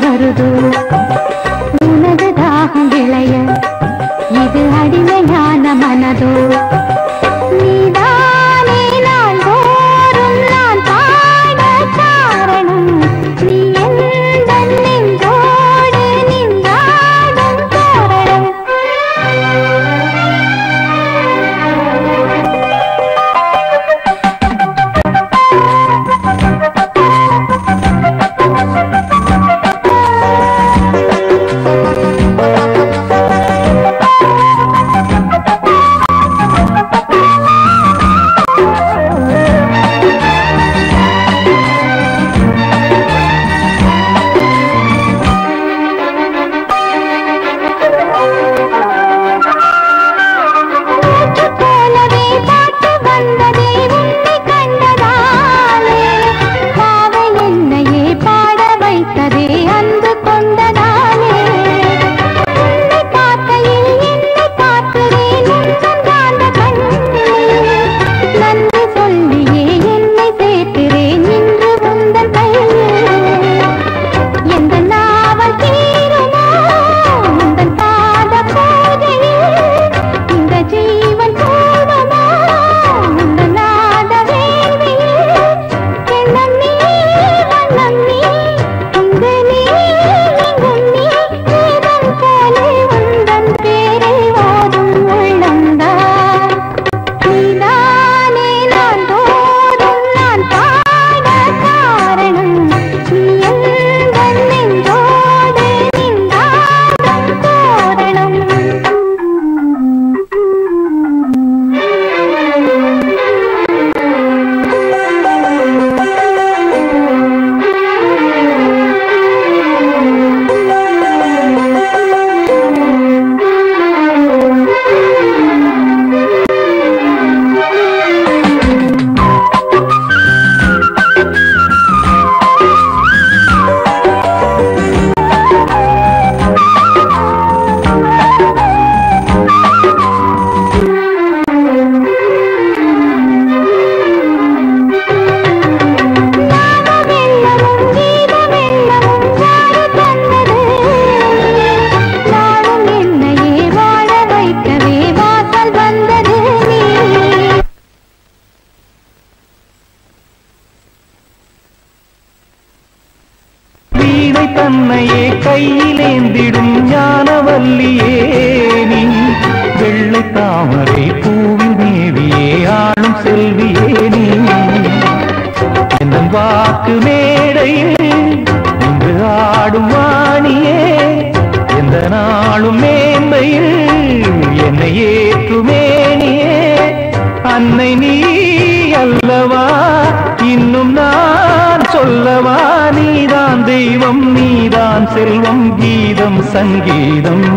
வருதோ உனது தாகம் விளைய இது அடிமையான மனதோ நீதானே நான் தோறும் நான் பாட காரணம் நீ எந்த நெஞ்சோடு நின்றாடும் தோரணம் தன்னையே கையிலேந்திடும் ஞானவல்லியே நீ வெள்ளை தாமரை பூவில் மேவியே ஆளும் செல்வியே நீ என் வாக்கு மேடையில் இன்று ஆடும் வாணியே எந்த நாளும் மேன்மையில் என்னை ஏற்றுமேனியே அன்னை நீ அல்லவா இன்னும் நான் சொல்லவா நீதான் தெய்வம் நீதான் செல்வம் கீதம் சங்கீதம்